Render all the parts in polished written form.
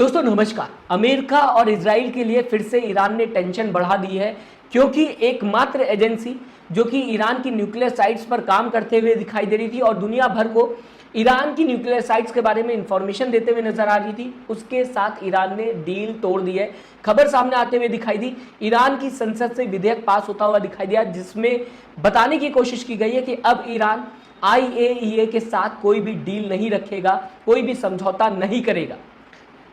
दोस्तों नमस्कार। अमेरिका और इजराइल के लिए फिर से ईरान ने टेंशन बढ़ा दी है, क्योंकि एकमात्र एजेंसी जो कि ईरान की न्यूक्लियर साइट्स पर काम करते हुए दिखाई दे रही थी और दुनिया भर को ईरान की न्यूक्लियर साइट्स के बारे में इंफॉर्मेशन देते हुए नजर आ रही थी, उसके साथ ईरान ने डील तोड़ दी है। खबर सामने आते हुए दिखाई दी, ईरान की संसद से विधेयक पास होता हुआ दिखाई दिया, जिसमें बताने की कोशिश की गई है कि अब ईरान IAEA के साथ कोई भी डील नहीं रखेगा, कोई भी समझौता नहीं करेगा।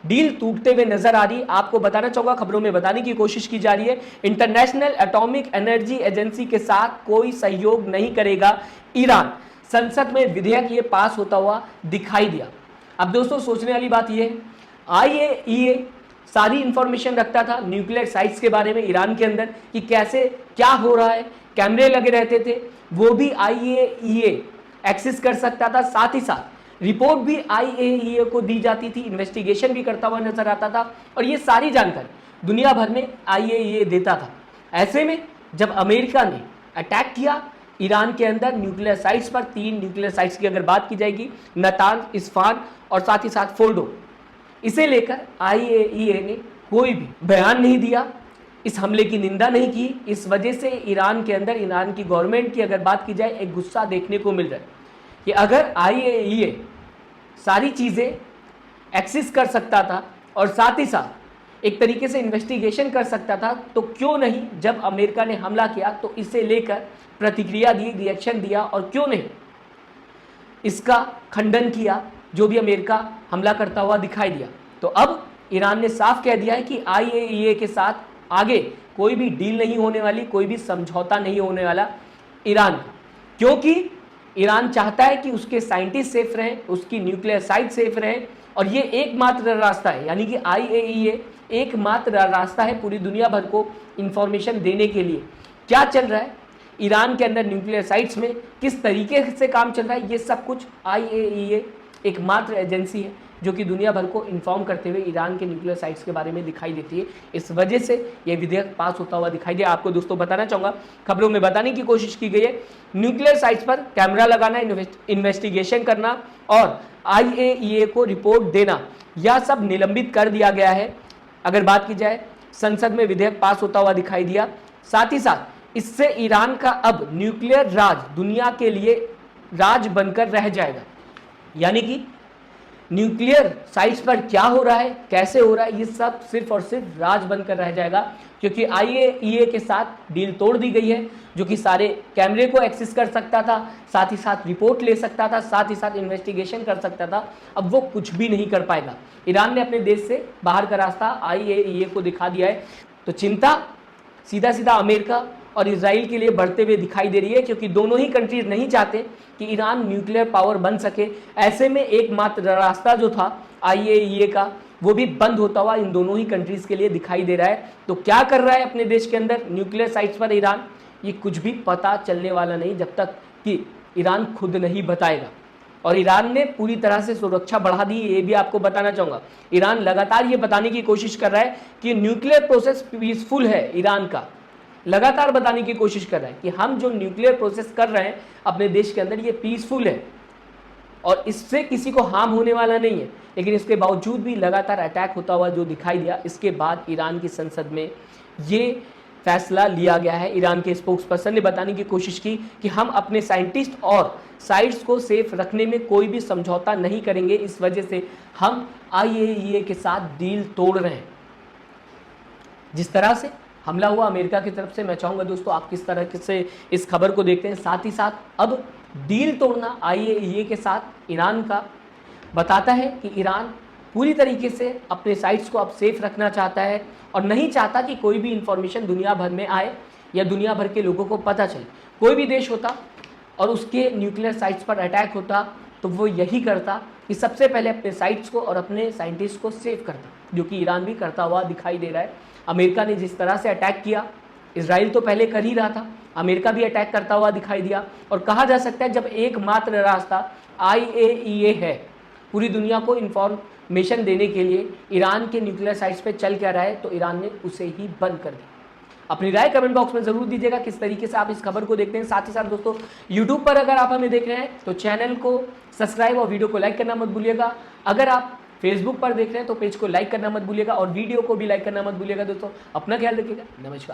डील टूटते हुए नजर आ रही। आपको बताना चाहूंगा, खबरों में बताने की कोशिश की जा रही है, इंटरनेशनल एटॉमिक एनर्जी एजेंसी के साथ कोई सहयोग नहीं करेगा ईरान। संसद में विधेयक ये पास होता हुआ दिखाई दिया। अब दोस्तों सोचने वाली बात ये है, IAEA सारी इंफॉर्मेशन रखता था न्यूक्लियर साइट्स के बारे में ईरान के अंदर कि कैसे क्या हो रहा है, कैमरे लगे रहते थे, वो भी IAEA एक्सेस कर सकता था। साथ ही साथ रिपोर्ट भी IAEA को दी जाती थी, इन्वेस्टिगेशन भी करता हुआ नजर आता था और ये सारी जानकारी दुनिया भर में IAEA देता था। ऐसे में जब अमेरिका ने अटैक किया ईरान के अंदर न्यूक्लियर साइट्स पर, 3 न्यूक्लियर साइट्स की अगर बात की जाएगी, नतांज, इस्फान और साथ ही साथ फोर्डो, इसे लेकर IAEA ने कोई भी बयान नहीं दिया, इस हमले की निंदा नहीं की। इस वजह से ईरान के अंदर, ईरान की गवर्नमेंट की अगर बात की जाए, एक गुस्सा देखने को मिल रहा है कि अगर IAEA सारी चीज़ें एक्सेस कर सकता था और साथ ही साथ एक तरीके से इन्वेस्टिगेशन कर सकता था, तो क्यों नहीं जब अमेरिका ने हमला किया तो इसे लेकर प्रतिक्रिया दी, रिएक्शन दिया, और क्यों नहीं इसका खंडन किया जो भी अमेरिका हमला करता हुआ दिखाई दिया। तो अब ईरान ने साफ कह दिया है कि IAEA के साथ आगे कोई भी डील नहीं होने वाली, कोई भी समझौता नहीं होने वाला ईरान का, क्योंकि ईरान चाहता है कि उसके साइंटिस्ट सेफ रहें, उसकी न्यूक्लियर साइट सेफ रहे, और ये एकमात्र रास्ता है, यानी कि IAEA एकमात्र रास्ता है पूरी दुनिया भर को इंफॉर्मेशन देने के लिए क्या चल रहा है ईरान के अंदर, न्यूक्लियर साइट्स में किस तरीके से काम चल रहा है। ये सब कुछ IAEA एकमात्र एजेंसी है जो कि दुनिया भर को इन्फॉर्म करते हुए ईरान के न्यूक्लियर साइट्स के बारे में दिखाई देती है। इस वजह से ये विधेयक पास होता हुआ दिखाई दिया। आपको दोस्तों बताना चाहूँगा, खबरों में बताने की कोशिश की गई है, न्यूक्लियर साइट्स पर कैमरा लगाना, इन्वेस्टिगेशन करना और IAEA को रिपोर्ट देना, यह सब निलंबित कर दिया गया है। अगर बात की जाए, संसद में विधेयक पास होता हुआ दिखाई दिया। साथ ही साथ इससे ईरान का अब न्यूक्लियर राज दुनिया के लिए राज बनकर रह जाएगा, यानी कि न्यूक्लियर साइट्स पर क्या हो रहा है, कैसे हो रहा है, ये सब सिर्फ और सिर्फ राज बनकर रह जाएगा, क्योंकि IAEA के साथ डील तोड़ दी गई है, जो कि सारे कैमरे को एक्सेस कर सकता था, साथ ही साथ रिपोर्ट ले सकता था, साथ ही साथ इन्वेस्टिगेशन कर सकता था। अब वो कुछ भी नहीं कर पाएगा। ईरान ने अपने देश से बाहर का रास्ता IAEA को दिखा दिया है। तो चिंता सीधा सीधा अमेरिका और इजराइल के लिए बढ़ते हुए दिखाई दे रही है, क्योंकि दोनों ही कंट्रीज नहीं चाहते कि ईरान न्यूक्लियर पावर बन सके। ऐसे में एकमात्र रास्ता जो था IAEA का, वो भी बंद होता हुआ इन दोनों ही कंट्रीज के लिए दिखाई दे रहा है। तो क्या कर रहा है अपने देश के अंदर न्यूक्लियर साइट्स पर ईरान, ये कुछ भी पता चलने वाला नहीं जब तक कि ईरान खुद नहीं बताएगा। और ईरान ने पूरी तरह से सुरक्षा बढ़ा दी, ये भी आपको बताना चाहूँगा। ईरान लगातार ये बताने की कोशिश कर रहा है कि न्यूक्लियर प्रोसेस पीसफुल है, ईरान का लगातार बताने की कोशिश कर रहा है कि हम जो न्यूक्लियर प्रोसेस कर रहे हैं अपने देश के अंदर, ये पीसफुल है और इससे किसी को हार्म होने वाला नहीं है। लेकिन इसके बावजूद भी लगातार अटैक होता हुआ जो दिखाई दिया, इसके बाद ईरान की संसद में ये फैसला लिया गया है। ईरान के स्पोक्स पर्सन ने बताने की कोशिश की कि हम अपने साइंटिस्ट और साइट्स को सेफ रखने में कोई भी समझौता नहीं करेंगे, इस वजह से हम IAEA के साथ डील तोड़ रहे हैं। जिस तरह से हमला हुआ अमेरिका की तरफ से, मैं चाहूँगा दोस्तों आप किस तरह से इस खबर को देखते हैं। साथ ही साथ अब डील तोड़ना IAEA के साथ ईरान का बताता है कि ईरान पूरी तरीके से अपने साइट्स को अब सेफ रखना चाहता है और नहीं चाहता कि कोई भी इंफॉर्मेशन दुनिया भर में आए या दुनिया भर के लोगों को पता चले। कोई भी देश होता और उसके न्यूक्लियर साइट्स पर अटैक होता तो वो यही करता कि सबसे पहले अपने साइट्स को और अपने साइंटिस्ट को सेव करता, जो कि ईरान भी करता हुआ दिखाई दे रहा है। अमेरिका ने जिस तरह से अटैक किया, इजराइल तो पहले कर ही रहा था, अमेरिका भी अटैक करता हुआ दिखाई दिया। और कहा जा सकता है जब एकमात्र रास्ता IAEA है पूरी दुनिया को इंफॉर्मेशन देने के लिए, ईरान के न्यूक्लियर साइट्स पे चल क्या रहा है, तो ईरान ने उसे ही बंद कर दिया। अपनी राय कमेंट बॉक्स में जरूर दीजिएगा किस तरीके से आप इस खबर को देखते हैं। साथ ही साथ दोस्तों यूट्यूब पर अगर आप हमें देख रहे हैं तो चैनल को सब्सक्राइब और वीडियो को लाइक करना मत भूलिएगा। अगर आप फेसबुक पर देख रहे हैं तो पेज को लाइक करना मत भूलिएगा और वीडियो को भी लाइक करना मत भूलिएगा दोस्तों। अपना ख्याल रखिएगा। नमस्कार।